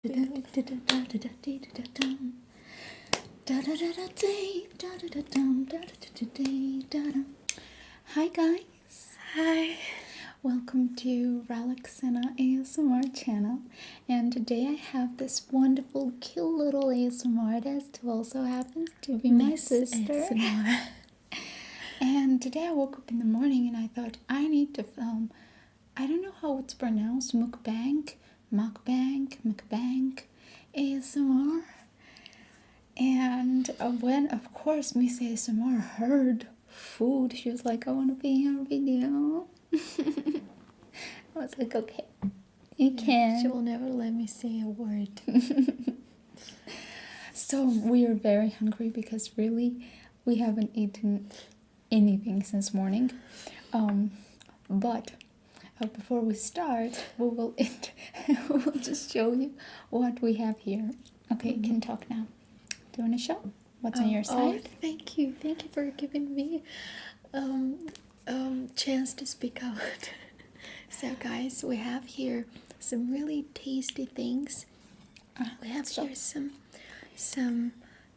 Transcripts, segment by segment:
Hi guys, hi, welcome to Relaxana ASMR channel, and today I have this wonderful cute little ASMR artist who also happens to be my sister. And today I woke up in the morning and I thought I need to film, I don't know how it's pronounced, MUKBANG ASMR. And when, of course, MissASMR heard food, she was like, I want to be in your video. I was like, okay, you can. She will never let me say a word. So we are very hungry because really we haven't eaten anything since morning. But before we start, we will just show you what we have here. Okay, you can talk now. Do you want to show what's on your side? Thank you for giving me chance to speak out. So guys, we have here some really tasty things. We have here some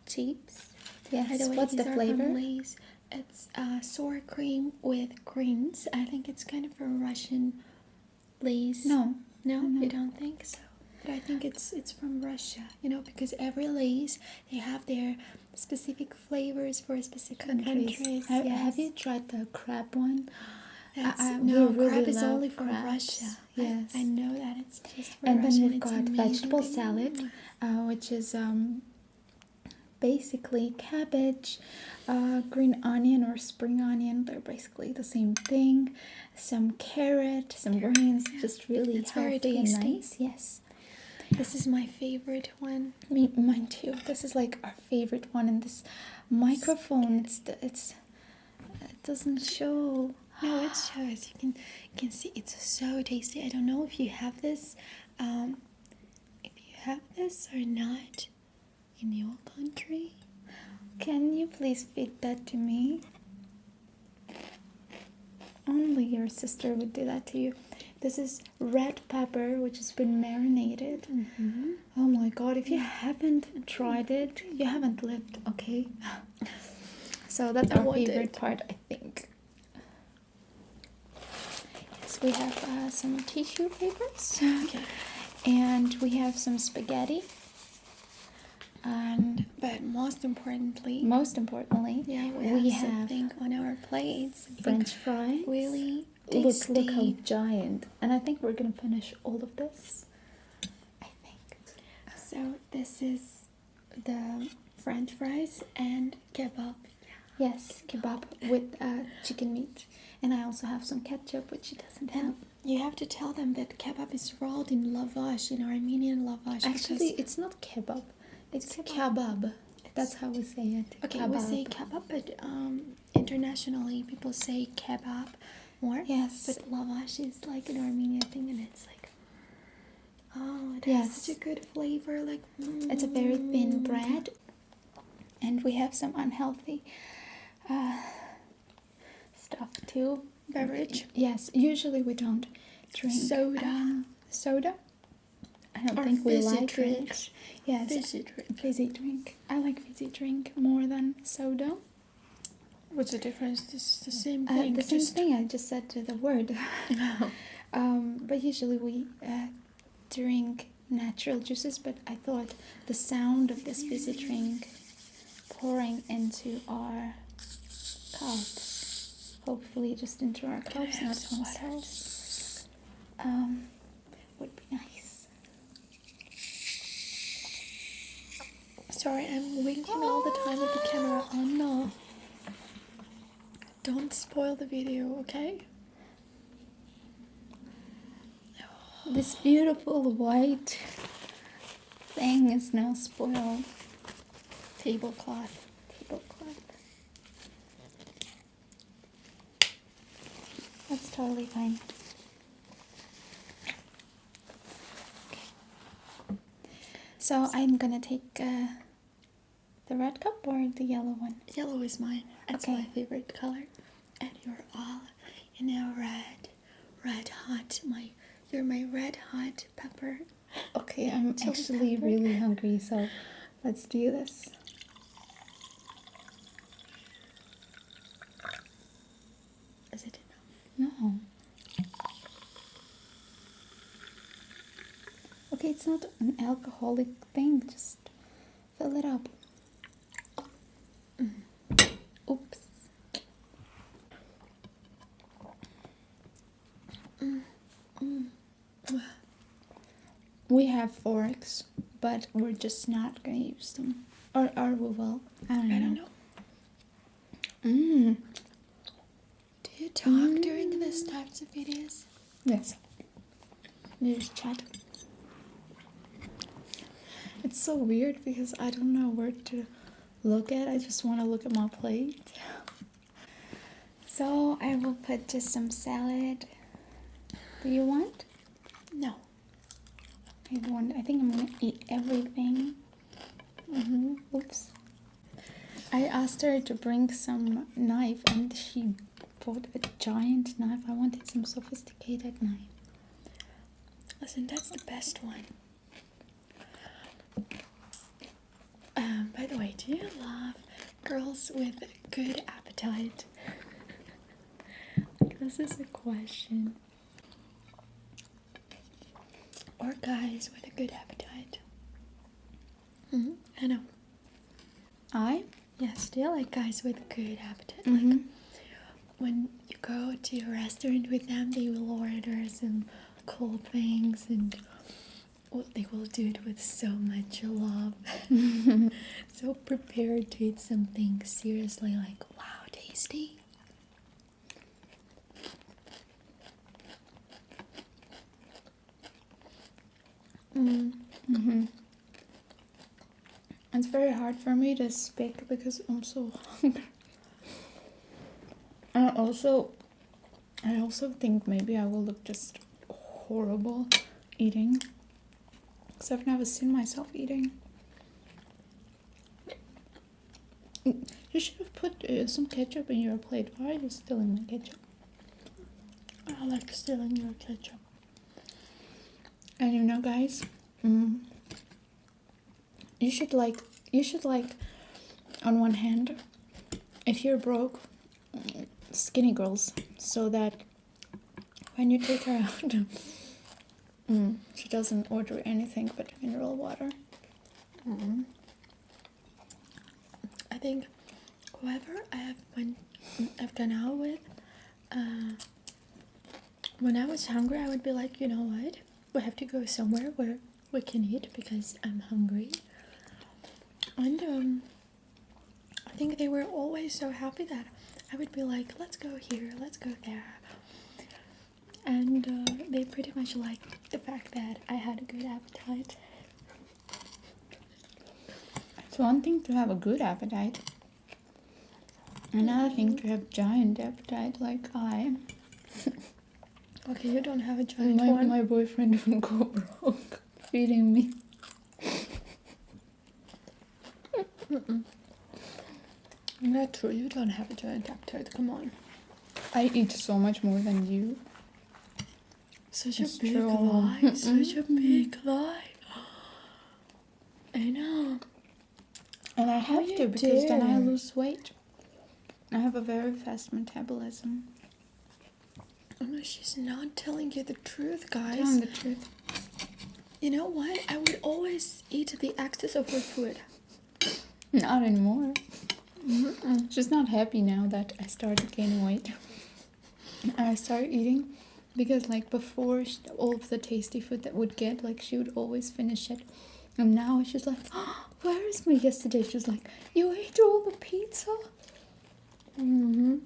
chips. Yes. By the way, What's the flavor? It's sour cream with greens. I think it's kind of a Russian Lay's. No, You don't think so? But I think it's from Russia, because every Lay's, they have their specific flavors for specific countries. Have you tried the crab one? Crab is only from Russia. Yes. I know that it's just for and Russia. then we've got vegetable salad, which is basically cabbage, green onion or spring onion. They're basically the same thing. Some carrot, some greens, just really healthy and nice. Yes. This is my favorite one. Mine too. This is like our favorite one. And this microphone, it doesn't show. No, it shows. You can see it's so tasty. I don't know if you have this, or not in your country. Can you please feed that to me? Only your sister would do that to you. This is red pepper, which has been marinated. Oh my god, if you haven't tried it, you haven't lived, okay? So that's our favorite part, I think. Yes, we have some tissue papers. Okay. And we have some spaghetti. But most importantly, we have something on our plates. French fries. Really tasty. Look how giant. And I think we're gonna finish all of this. I think. So this is the French fries and kebab. Yes, kebab with chicken meat. And I also have some ketchup, which she doesn't have. You have to tell them that kebab is rolled in lavash, in Armenian lavash. Actually, it's not kebab. It's kebab. That's how we say it. Okay, kebab. We say kebab, but internationally people say kebab more. Yes. But lavash is like an Armenian thing, and it's like, it has such a good flavor. Like it's a very thin bread, and we have some unhealthy stuff too. Beverage. Yes. Usually we don't drink soda. I don't think we like drinks. Yes, fizzy drink. I like fizzy drink more than soda. What's the difference? This is the same thing. The same thing. I just said the word. But usually we drink natural juices. But I thought the sound of this fizzy drink pouring into our cups, hopefully just into our cups, not on ourselves, would be nice. Sorry, I'm winking all the time at the camera. Oh no. Don't spoil the video, okay? This beautiful white thing is now spoiled. Tablecloth. That's totally fine. Okay. So I'm gonna take the red cup or the yellow one? Yellow is mine. That's my favorite color. And you're all in a red hot. You're my red hot pepper. Okay, I'm Chili actually pepper. really hungry, so let's do this. Is it enough? No. Okay, it's not an alcoholic thing, just fill it up. Oops. We have forks, but we're just not gonna use them. Or we will. I don't know. Mmm. Do you talk during these types of videos? Yes. There's chat. It's so weird because I don't know where to look at. I just want to look at my plate. So I will put just some salad. Do you want? No. I want. I think I'm gonna eat everything. Oops. I asked her to bring some knife, and she bought a giant knife. I wanted some sophisticated knife. Listen, that's the best one. By the way, do you love girls with good appetite? This is a question. Or guys with a good appetite? I know. Yes, do you like guys with good appetite? Like when you go to a restaurant with them, they will order some cool things and they will do it with so much love. So prepared to eat something seriously like, wow, tasty. It's very hard for me to speak because I'm so hungry. And I also think maybe I will look just horrible eating. Because I've never seen myself eating. You should have put some ketchup in your plate. Why are you stealing my ketchup? I like stealing your ketchup. And you know, guys, you should like on one hand, if you're broke, skinny girls, so that when you take her out, she doesn't order anything but mineral water. I think whoever I've gone out with, when I was hungry, I would be like, you know what? We have to go somewhere where we can eat because I'm hungry. And I think they were always so happy that I would be like, let's go here, let's go there. And they pretty much liked the fact that I had a good appetite. It's one thing to have a good appetite. Another thing to have giant appetite like I. Okay, you don't have a giant one. My boyfriend would go broke feeding me. Not true, you don't have a giant appetite, come on. I eat so much more than you. Such It's a big true. lie, such a big lie. I know. And I How have you to because then I dare. lose weight. I have a very fast metabolism. Oh no, she's not telling you the truth, guys. Telling the truth. You know what? I would always eat the excess of her food. Not anymore. She's not happy now that I started gaining weight. I started eating because like before all of the tasty food that would get, like she would always finish it. And now she's like, oh, where is my yesterday? She was like, you ate all the pizza? Don't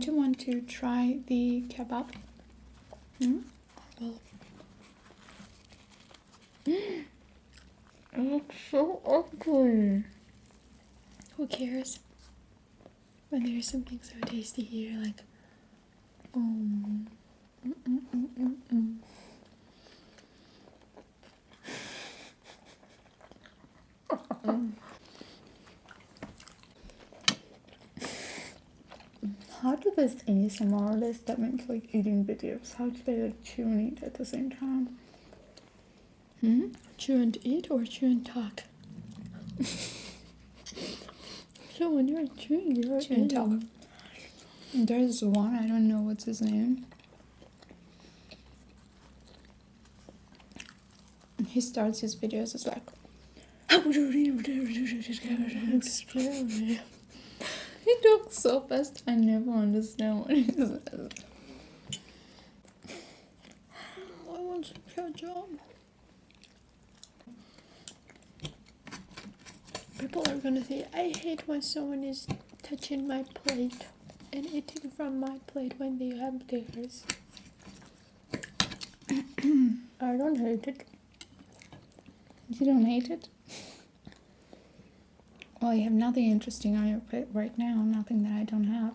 you want to try the kebab? Well, It looks so ugly. who cares? When there's something so tasty here, like, How do this ASMR artist that makes like eating videos. How do they like chew and eat at the same time? Chew and eat or chew and talk? So when you're chewing, you're Chew and eating. talk. There's one, I don't know what's his name. He starts his videos, it's like It's scary. he talks so fast, I never understand what he says. I want some ketchup. People are gonna say, I hate when someone is touching my plate and eating from my plate when they have theirs. I don't hate it. You don't hate it? Well, you have nothing interesting on your plate right now, nothing that I don't have.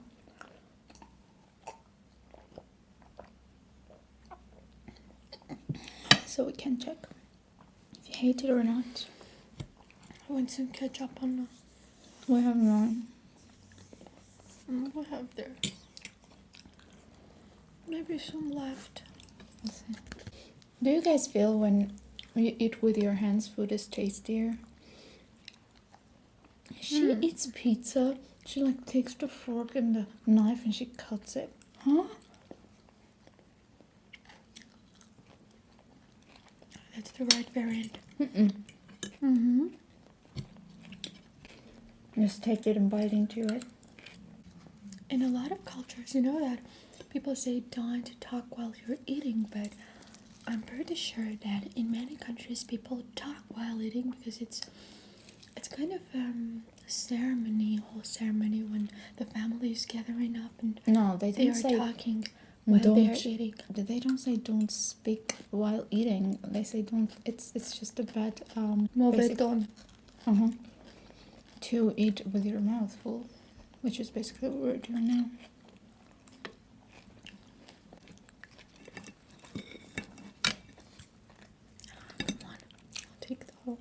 So we can check if you hate it or not. I want some ketchup on We have none. what have there? Maybe some left. Let's see. Do you guys feel when you eat with your hands, food is tastier? She eats pizza. She like takes the fork and the knife and she cuts it. Huh? That's the right variant. Just take it and bite into it. In a lot of cultures, you know that people say don't talk while you're eating, but I'm pretty sure that in many countries people talk while eating because it's kind of a whole ceremony when the family is gathering up and No, they they don't are say talking while they are don't. eating. They don't say don't speak while eating. They say don't. It's just a bad basic- to eat with your mouth full, which is basically what we're doing now. Come on, I'll take the whole.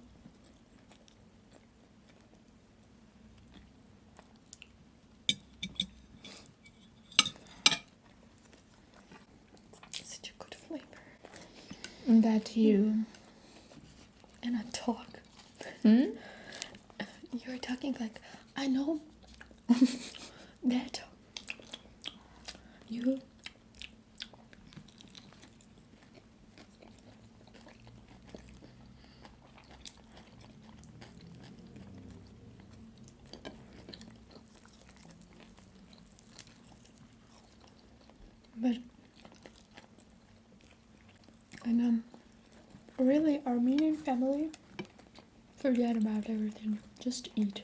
Such a good flavor. That you. And I talk. You're talking like, I know that you but and really Armenian family forget about everything. Just eat.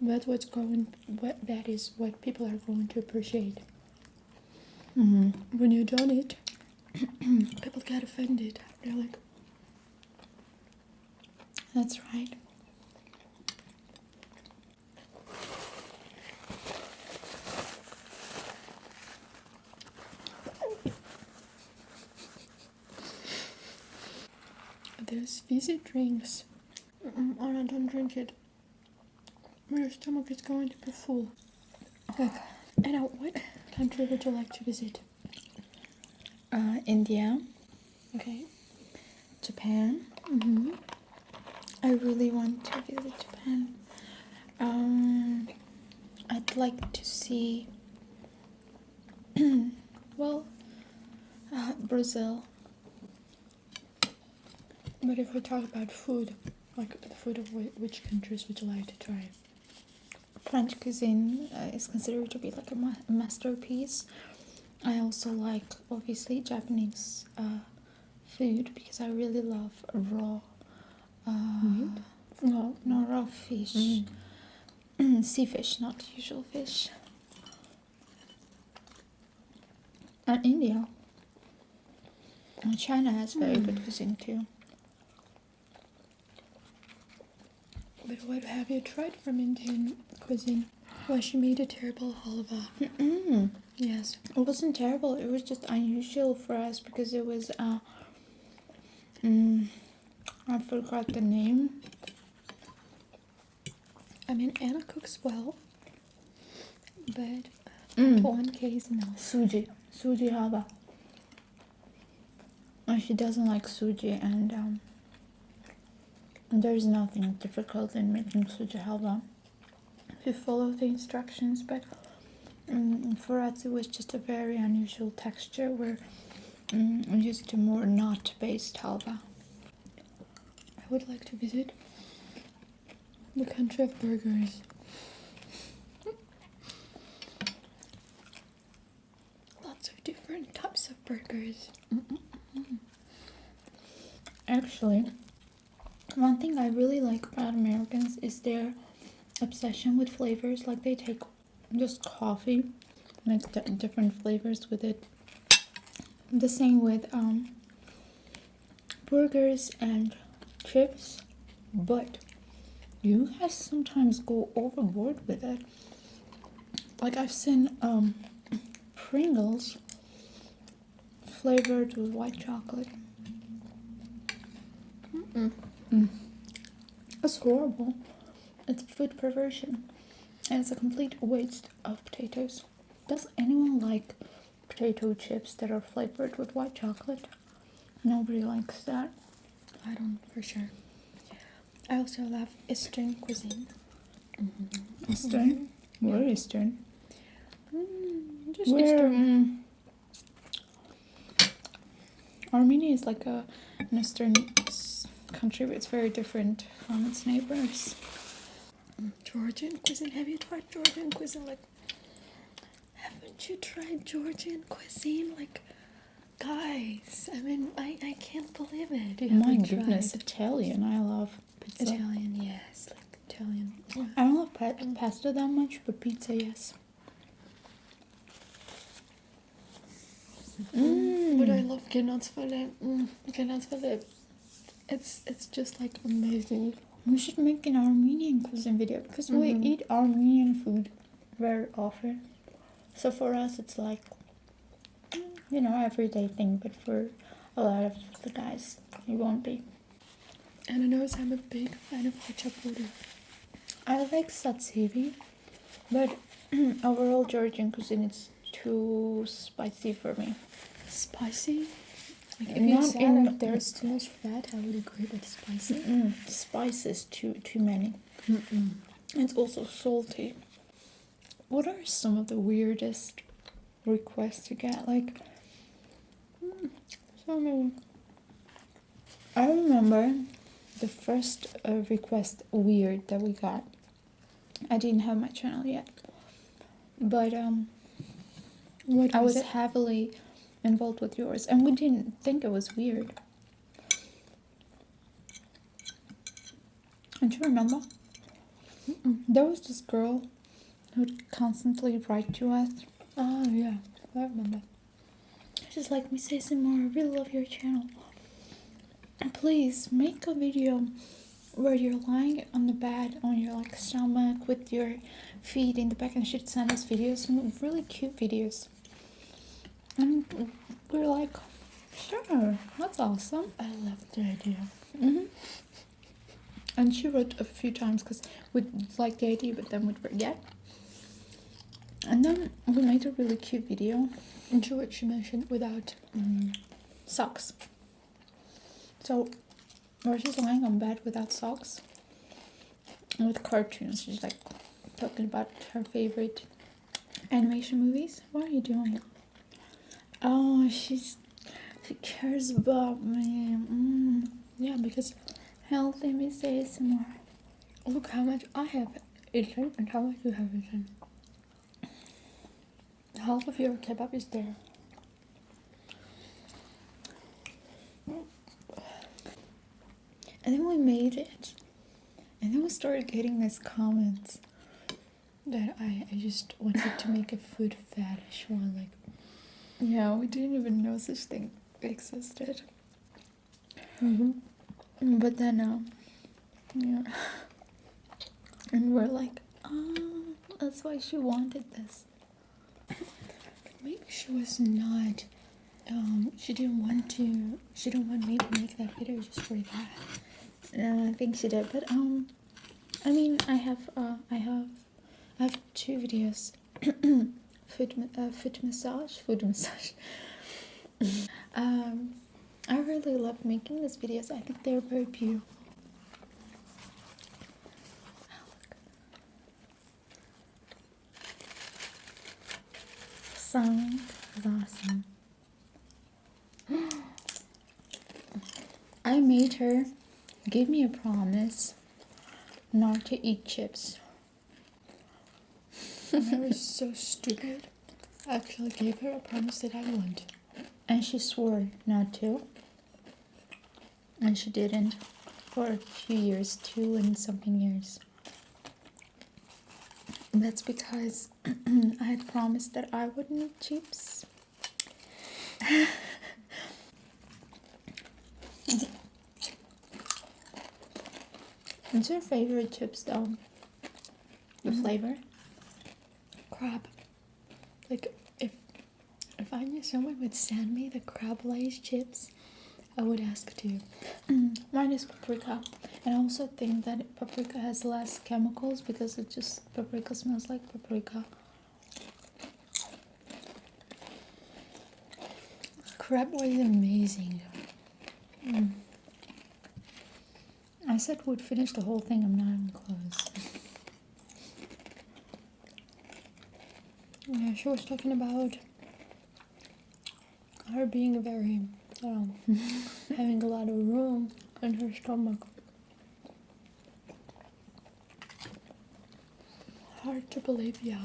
That is what people are going to appreciate. When you don't eat, people get offended. They're like, That's right. there's fizzy drinks. I don't drink it. Your stomach is going to be full. Like, and now, what country would you like to visit? India, Okay. Japan. I really want to visit Japan. I'd like to see, Brazil. But if we talk about food, like the food of which countries would you like to try? French cuisine is considered to be like a masterpiece. I also like, obviously, Japanese food because I really love raw. Meat? No. No, raw fish. Sea fish, not usual fish. And India. And China has very good cuisine too. But what have you tried from Indian cuisine? Well, she made a terrible halva. Yes. It wasn't terrible. It was just unusual for us because it was I forgot the name. I mean, Anna cooks well, but One case enough. Suji halva. She doesn't like suji, and there's nothing difficult in making suji halva if you follow the instructions. But for us, it was just a very unusual texture. We're used to more nut-based halva. I would like to visit the country of burgers. Lots of different types of burgers. Actually, one thing I really like about Americans is their obsession with flavors. Like, they take just coffee, make different flavors with it. The same with burgers and chips, but you guys sometimes go overboard with it. Like, I've seen Pringles flavored with white chocolate. It's horrible. It's food perversion, and it's a complete waste of potatoes. Does anyone like potato chips that are flavored with white chocolate? Nobody likes that. I don't, for sure. I also love Eastern cuisine. Eastern? Where Eastern? Just Where, Eastern. Armenia is like an Eastern country, but it's very different from its neighbors. Georgian cuisine. Have you tried Georgian cuisine? Like, haven't you tried Georgian cuisine? Like, guys, I mean, I can't believe it. You My haven't goodness, tried. Italian. I love pizza. Italian, yes, like Italian. Yeah. I don't love pasta that much, but pizza, yes. But I love Gnadsfälle. Gnadsfälle. It's just like amazing. We should make an Armenian cuisine video because we eat Armenian food very often. So for us, it's like, everyday thing. But for a lot of the guys, it won't be. And I know I'm a big fan of hachapuri. I like satsiri, but overall Georgian cuisine is too spicy for me. Spicy? Like, if Not you said in- that there's too much fat, I would agree, but spicy. Spice is too many. It's also salty. What are some of the weirdest requests you get? Like, so many. I remember the first request weird that we got. I didn't have my channel yet, but What I was was it? heavily involved with yours, and we didn't think it was weird. Don't you remember? There was this girl who'd constantly write to us. Oh, yeah, I remember. She's like, MissASMR, I really love your channel. Please make a video where you're lying on the bed on your like stomach with your feet in the back, and she'd send us videos, some really cute videos. And we're like, sure, that's awesome. I love the idea. And she wrote a few times because we'd like the idea, but then we'd forget. And then we made a really cute video. Into what she mentioned without Socks. So, where she's lying on bed without socks, and with cartoons. She's like talking about her favorite animation movies. What are you doing? Oh, she cares about me. Yeah, because Healthy MissASMR. look how much I have eaten and how much you have eaten. Half of your kebab is there. And then we made it. And then we started getting these comments. That I just wanted to make a food fetish one, like, Yeah, we didn't even know such thing existed. But then, yeah. And we're like, oh, that's why she wanted this. maybe she was not, she didn't want me to make that video just for that. I think she did, but I mean, I have 2 videos foot massage. I really love making these videos. I think they're very beautiful. Sound is awesome. I made her give me a promise not to eat chips. And I was so stupid. I actually gave her a promise that I wouldn't. And she swore not to. And she didn't for a few years, 2 and something years. That's because I had promised that I wouldn't eat chips. What's your favorite chips though? The flavor? Crab. Like, if I knew someone would send me the crab Lay's chips, I would ask to. Mine is paprika. And I also think that paprika has less chemicals because paprika smells like paprika. Crab was amazing. I said we'd finish the whole thing. I'm not even close. Yeah, she was talking about her being very, having a lot of room in her stomach. Hard to believe, yeah.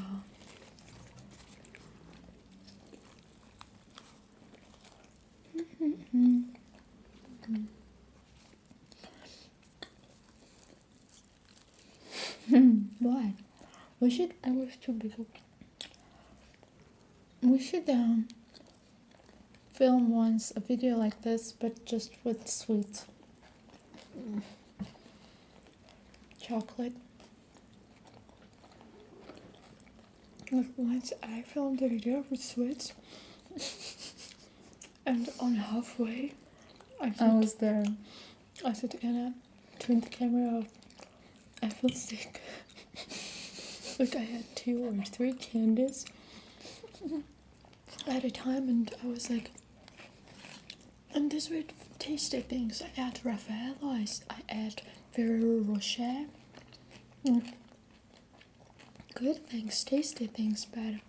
What? I was too big. We should film once a video like this, but just with sweets. Chocolate. Like once I filmed a video with sweets, and on halfway, I was there. I said, Anna, turn the camera off. I feel sick. Like I had 2 or 3 candies at a time, and I was like, and these were tasty things. I ate Raffaello, I ate Ferrero Rocher. Good things, tasty things, but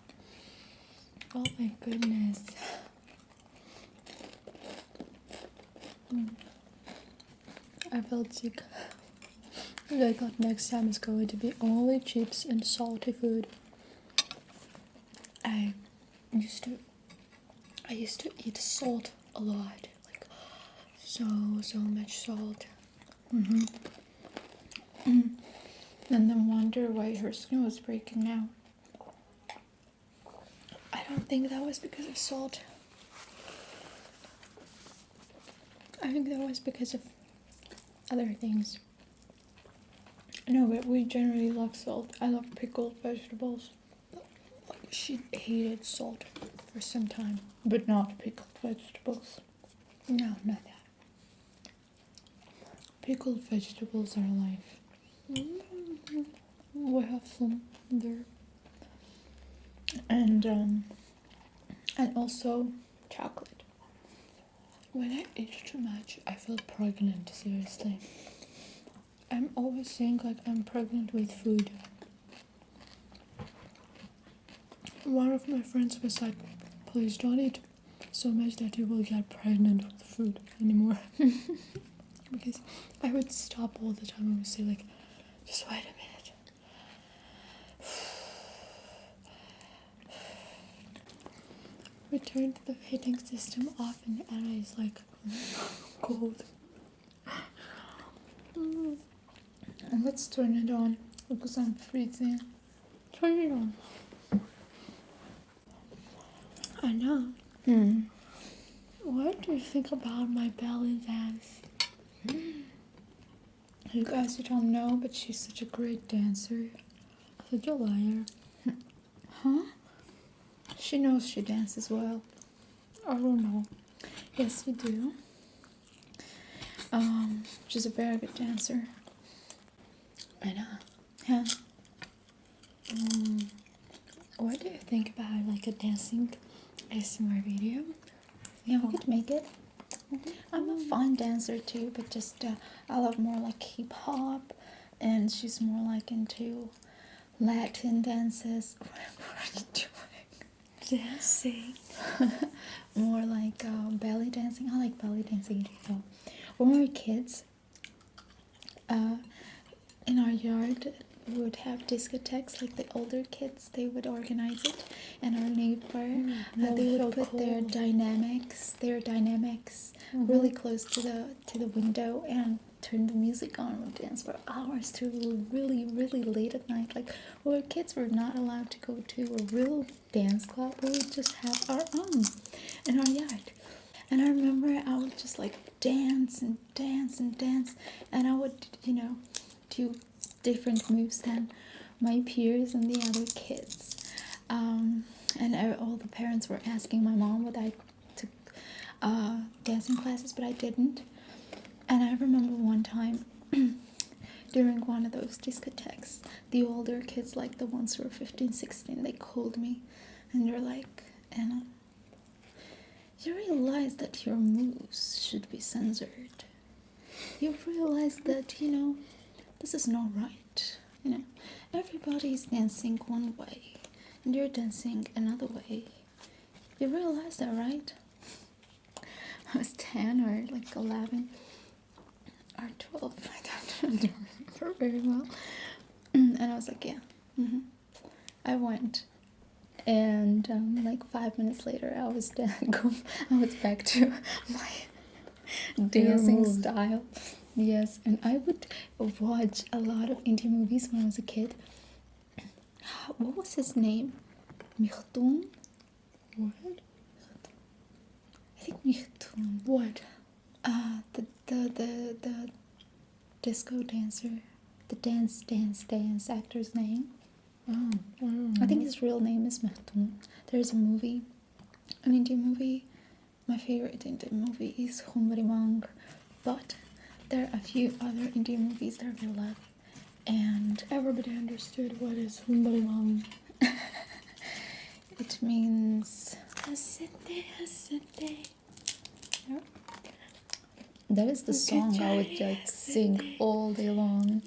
oh my goodness. I felt sick. And I thought next time it's going to be only chips and salty food. I used to eat salt a lot, like so much salt. And then wonder why her skin was breaking out. I don't think that was because of salt. I think that was because of other things. No, but we generally love salt. I love pickled vegetables. Like, she hated salt for some time. But not pickled vegetables. No, not that. Pickled vegetables are life. We have some there. And also chocolate. When I eat too much, I feel pregnant, seriously. I'm always saying like I'm pregnant with food. One of my friends was like, please don't eat so much that you will get pregnant with food anymore. Because I would stop all the time and would say like, just wait a minute. We turned the heating system off and Anna is like, cold. Let's turn it on because I'm freezing. Turn it on. Anna, what do you think about my belly dance? You guys, you don't know, but she's such a great dancer. Such a liar. Huh? She knows she dances well. I don't know. Yes, you do. She's a very good dancer. Anna, Yeah. What do you think about like a dancing ASMR video? Yeah, we could make it. I'm a fine dancer too, but just I love more like hip hop, and she's more like into Latin dances. What are you doing? Dancing. More like belly dancing. I like belly dancing too. When we were kids, in our yard, we would have discotheques. Like the older kids, they would organize it, and our neighbor, they would put their dynamics really close to the window and turn the music on and dance for hours till really late at night. Like we were kids, we're not allowed to go to a real dance club. We would just have our own in our yard. And I remember I would just like dance and dance and dance, and I would, do different moves than my peers and the other kids. All the parents were asking my mom whether I took dancing classes, but I didn't. And I remember one time during one of those discotheques, the older kids, like the ones who were 15, 16, they called me and they're like, Anna, you realize that your moves should be censored. You realize that, this is not right. Everybody's dancing one way and you're dancing another way. You realize that, right? I was 10 or like 11 or 12. I don't remember very well. And I was like, yeah. I went. And like 5 minutes later, I was back to my dancing style. Yes, and I would watch a lot of Indian movies when I was a kid. What was his name? Michtun? What? I think Michtun. What? The disco dancer, the dance actor's name. Oh, I think his real name is Michtun. There's a movie, an Indian movie. My favorite Indian movie is MUKBANG, but there are a few other Indian movies that I love, and everybody understood what is MUKBANG. It means Hasate. Yeah. That is the song I would like sing all day long,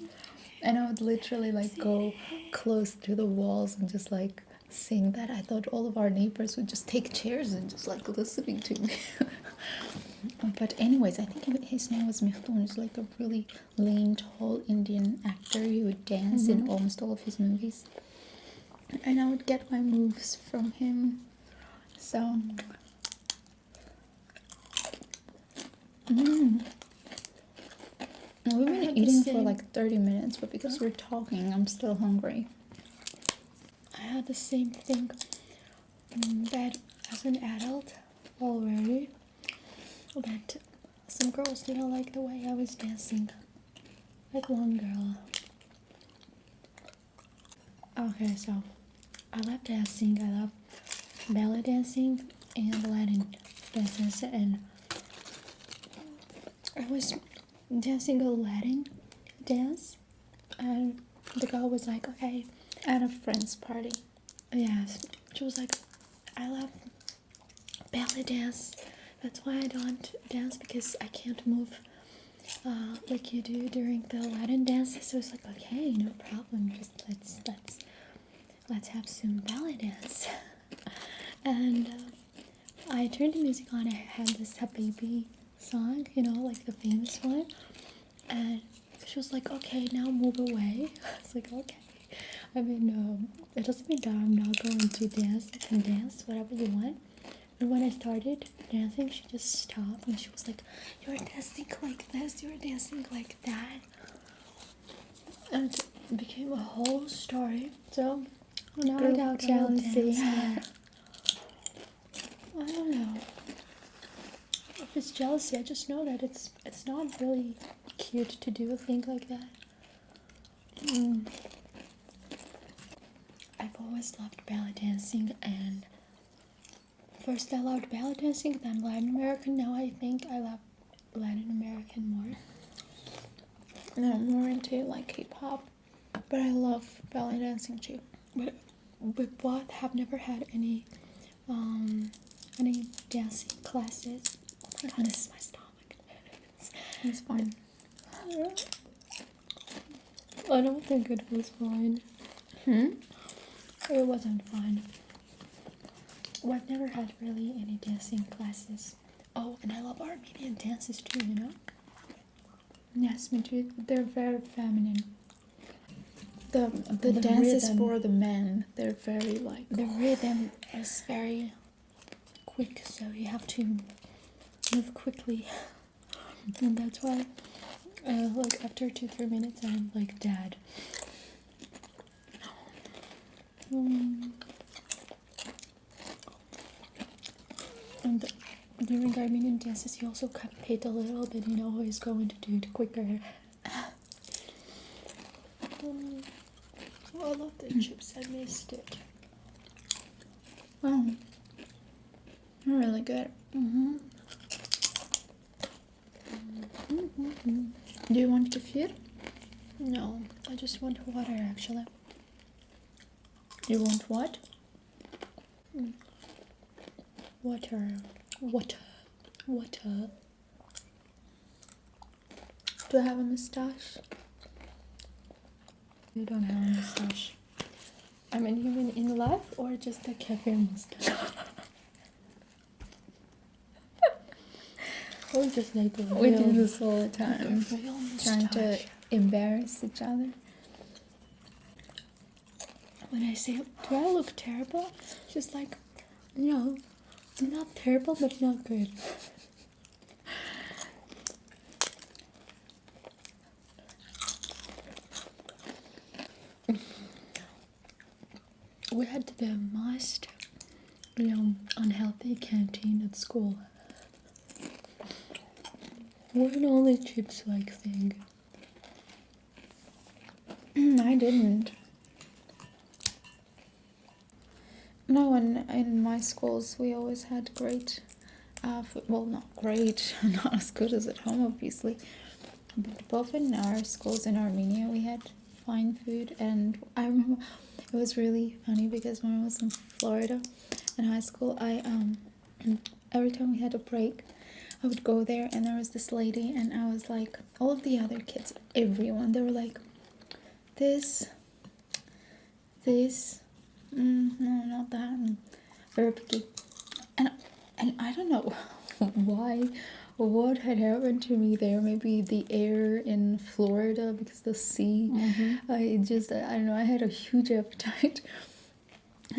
and I would literally like go close to the walls and just like sing that. I thought all of our neighbors would just take chairs and just like listening to me. But anyways, I think his name was Michtun. He's like a really lean, tall Indian actor. He would dance in almost all of his movies, and I would get my moves from him. So we've been eating for like 30 minutes, but because we're talking, I'm still hungry. I had the same thing, that as an adult already, that some girls didn't like the way I was dancing. Like one girl. Okay, so I love dancing. I love ballet dancing and Latin dances, and I was dancing a Latin dance, and the girl was like, okay, At a friend's party. yes, she was like, I love ballet dance, that's why I don't dance, because I can't move like you do during the Latin dance. So it's like, okay, no problem, just let's have some ballet dance. And I turned the music on. I had this Habibi song, like the famous one, and she was like, okay, now move away. I was like, okay. I mean, it doesn't mean that I'm not going to dance. You can dance whatever you want. And when I started dancing, she just stopped and she was like, you're dancing like this, you're dancing like that. And it became a whole story. So now I doubt jealousy. I don't know. If it's jealousy, I just know that it's not really cute to do a thing like that. I've always loved ballet dancing, and first I loved ballet dancing, then Latin American. Now I think I love Latin American more. No, I'm more into like hip hop, but I love ballet dancing too. But we both have never had any dancing classes. Oh my god, this is my stomach. It's fine. I don't think it was fine. It wasn't fine. We've never had really any dancing classes. Oh, and I love Armenian dances too, you know? Yes, me too. They're very feminine. The The dances rhythm. for the men, they're very like... The rhythm is very quick, so you have to move quickly. And that's why, like, after 2-3 minutes, I'm like, Dad. And during Armenian dances, he also copied a little bit, you know, he's going to do it quicker. I love the chips, I missed it. Wow. They're really good. Do you want kefir? No, I just want water actually. You want what? Water. Do I have a mustache? You don't have a mustache. I mean, you mean in life or just a cafe mustache? Or just like a We do real, this all the like a time. real Trying to mustache. embarrass each other. When I say, do I look terrible? She's like, no, not terrible, but not good. We had the most, unhealthy canteen at school. What an only chips like thing. I didn't. No, in my schools we always had great food. Well, not great, not as good as at home, obviously. But both in our schools in Armenia we had fine food, and I remember it was really funny because when I was in Florida in high school, I every time we had a break, I would go there, and there was this lady, and I was like, all of the other kids, everyone, they were like, this, no, not that, very picky, and I don't know why, what had happened to me there. Maybe the air in Florida, because the sea. I don't know, I had a huge appetite,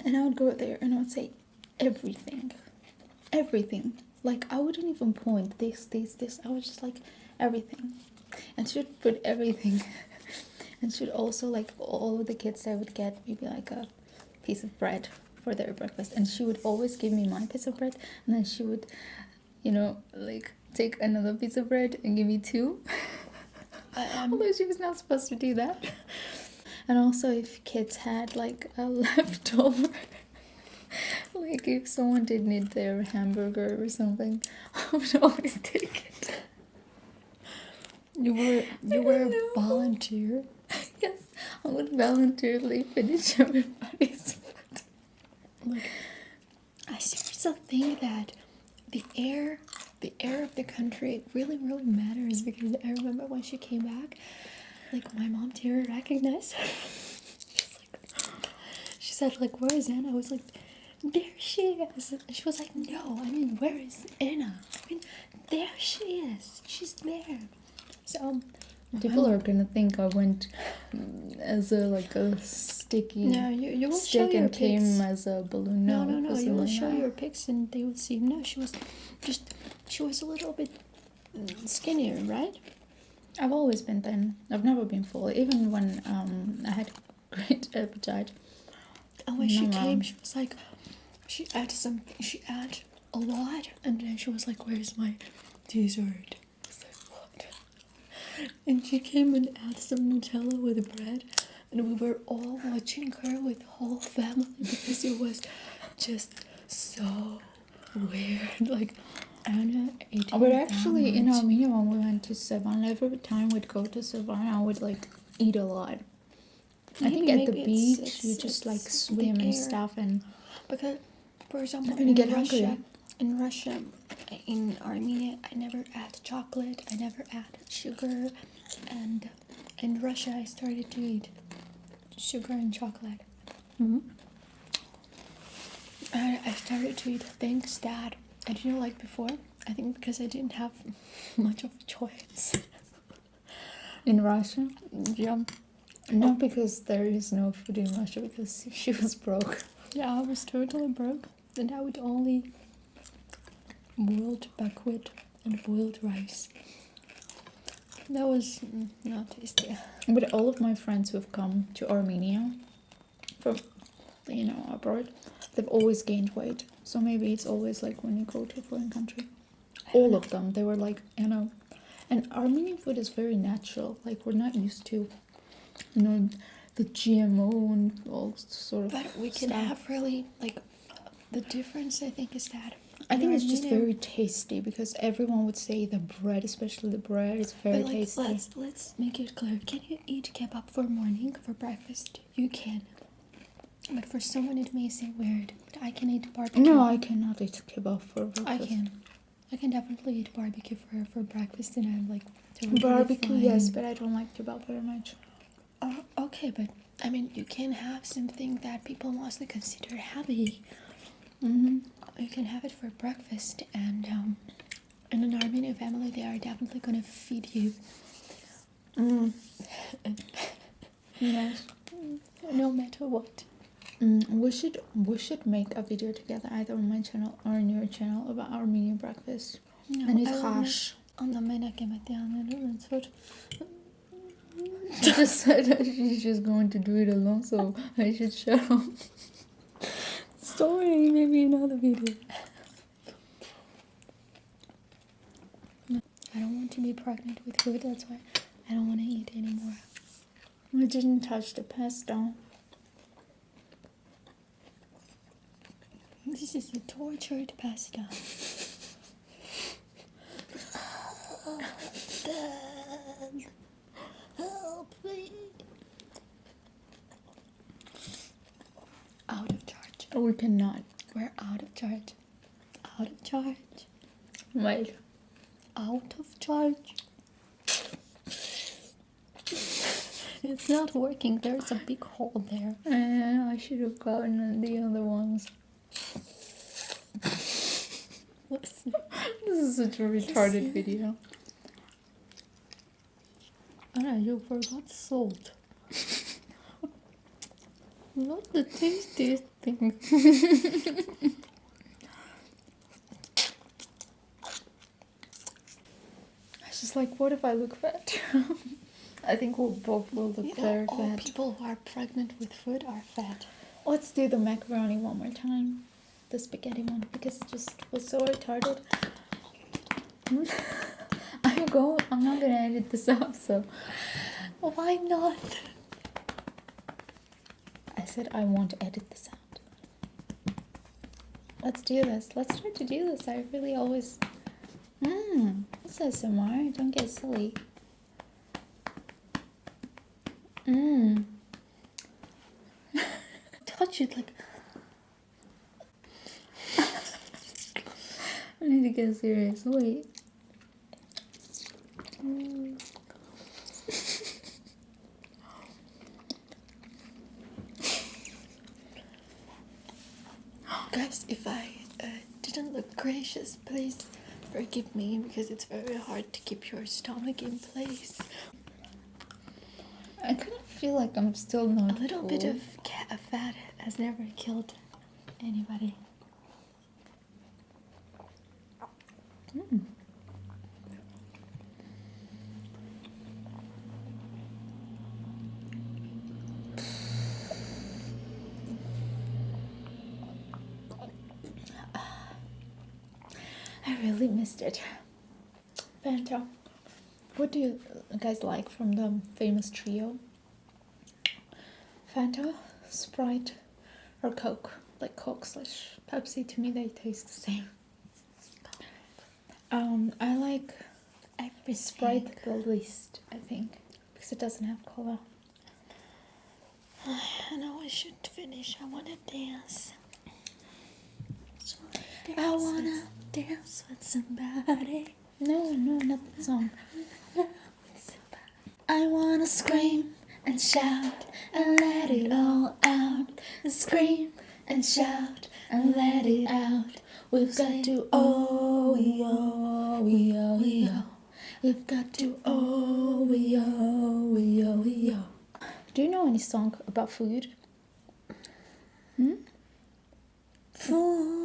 and I would go there and I would say everything. Like, I wouldn't even point this. I was just like, everything. And she would put everything. And she would also, like, all of the kids, I would get maybe like a piece of bread for their breakfast. And she would always give me my piece of bread. And then she would, like, take another piece of bread and give me two. Although she was not supposed to do that. And also, if kids had, like, a leftover... like, if someone did need their hamburger or something, I would always take it. You were a volunteer? Yes, I would voluntarily finish everybody's food. Like, I seriously think that the air of the country really, really matters, because I remember when she came back, like, my mom didn't recognize her. She said, like, where is Anna? I was like, there she is. And she was like, no, I mean, where is Anna? I mean, there she is. She's there. So People are gonna think I went as a sticky no, you will show stick your and pics. came as a balloon. No, No. You will show like your pics and they will see. No, she was a little bit skinnier, right? I've always been thin. I've never been full. Even when I had great appetite. And when she No, came, she was like, she ate something. She ate a lot, and then she was like, "Where's my dessert?" I was like, "What?" And she came and ate some Nutella with bread, and we were all watching her with the whole family because it was just so weird. Like, Anna eating But actually, that in much. Armenia, when we went to Savannah, every time we'd go to Savannah, I would like eat a lot. I think at the Maybe beach you just like it's swim the and air. stuff, and Because, for example, when you get hungry. in Russia, in Armenia, I never add chocolate. I never add sugar, and in Russia, I started to eat sugar and chocolate. Mm-hmm. And I started to eat things that I didn't like before. I think because I didn't have much of a choice. In Russia? Yeah. Not because there is no food in Russia, because she was broke. Yeah, I was totally broke, and I would only boiled buckwheat and boiled rice. That was not tasty. But all of my friends who've come to Armenia from, abroad, they've always gained weight. So maybe it's always like when you go to a foreign country. All of them, they were like, and Armenian food is very natural. Like, we're not used to, the GMO and all sort of But we can stuff. have really, like, the difference, I think, is that I think it's just Armenia- very tasty, because everyone would say the bread, especially the bread, is very But, like, tasty. let's make it clear. Can you eat kebab for morning, for breakfast? You can. But for someone it may seem weird. But I can eat barbecue. No, I cannot eat kebab for breakfast. I can. I can definitely eat barbecue for breakfast, and I'm like totally Barbecue, fine. yes, but I don't like kebab very much. Okay, but I mean, you can have something that people mostly consider heavy. Mm-hmm. You can have it for breakfast, and in an Armenian family, they are definitely gonna feed you. Yes. No matter what. We should make a video together, either on my channel or on your channel, about Armenian breakfast. No, And eat I will hash. on the menak what. She just said that she's just going to do it alone, so I should shut up. Sorry, maybe another video. I don't want to be pregnant with food, that's why I don't want to eat anymore. I didn't touch the pasta. This is a tortured pasta. Dad, help me. Out of charge. We cannot. We're out of charge. Out of charge. Wait. Out of charge. It's not working. There's a big hole there. I should have gotten the other ones. Listen. This is such a retarded video. Anna, you forgot salt. Not the tastiest thing. It's just like, what if I look fat? I think we'll both will look very all fat. people who are pregnant with food are fat. Let's do the macaroni one more time. The spaghetti one, because it just was so retarded. I'm not gonna edit this out, so Why not? I said I want to edit this out. Let's do this. Let's try to do this. I really always... MissASMR. Don't get silly. Touch it like... I need to get serious. Wait. Guys, if I didn't look gracious, please forgive me, because it's very hard to keep your stomach in place. I kind of feel like I'm still not A little full. bit of fat has never killed anybody. I really missed it. Fanta. What do you guys like from the famous trio? Fanta, Sprite, or Coke? Like Coke / Pepsi, to me they taste the same. I like Sprite the least, I think, because it doesn't have cola. I know I should finish. I wanna dance. I wanna dance with somebody. No, not that song. I wanna scream and shout and let it all out. Scream and shout and let it out. We've got to oh we oh we oh we oh. We've got to oh we oh we oh we oh. Do you know any song about food? Food.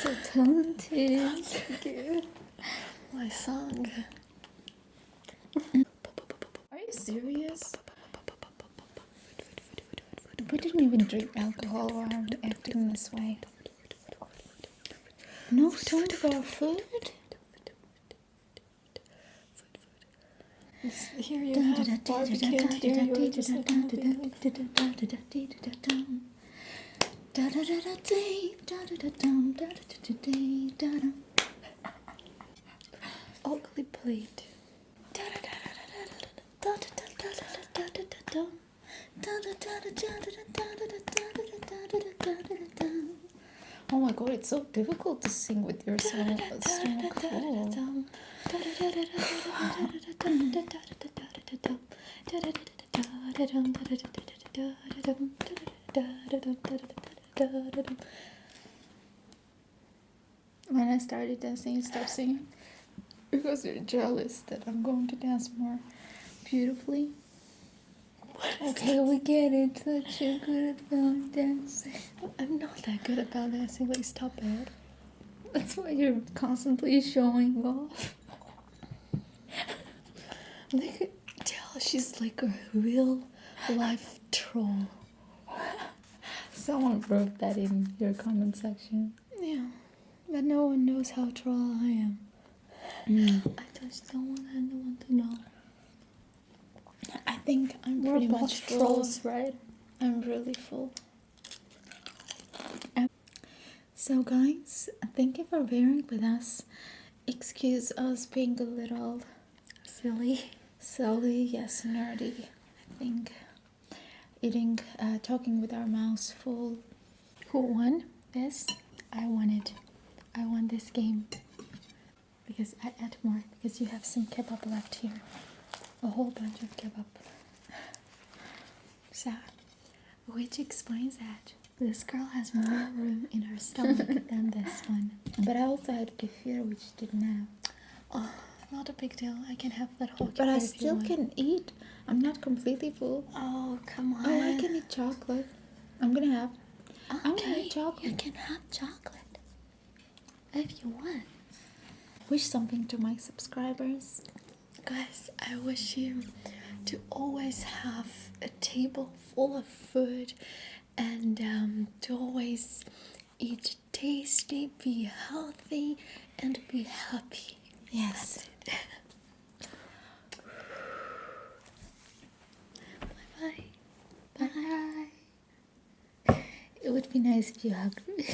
So talented. Good. My song. Are you serious? We didn't even drink alcohol while I'm acting this way. No song about food? Here you have barbecue, and here you are just looking at me. Ugly plate. Oh my god, it's so difficult to sing with your song. It's so cool. When I started dancing, you stopped singing because you're jealous that I'm going to dance more beautifully. Okay, we get it that you're good about dancing. I'm not that good about dancing, like stop it. That's why you're constantly showing off. They could tell she's like a real life troll. Someone wrote that in your comment section. Yeah, but no one knows how troll I am. I just don't want anyone to know. I think I'm We're pretty both much trolls, full. right? I'm really full. So guys, thank you for bearing with us. Excuse us being a little silly, yes, nerdy. I think talking with our mouths full. Who won this? I won it. I won this game. Because I ate more. Because you have some kebab left here. A whole bunch of kebab. So, which explains that this girl has more room in her stomach than this one. But I also had kefir, which didn't have. Oh, not a big deal. I can have that whole kefir. But I if you still want. can eat. I'm not completely full. Oh, come on. Oh, I can eat chocolate. I'm gonna have. Okay, I'm gonna eat chocolate. you can have chocolate if you want. Wish something to my subscribers. Guys, I wish you to always have a table full of food and to always eat tasty, be healthy, and be happy. Yes. Bye-bye. Bye. It would be nice if you hugged me.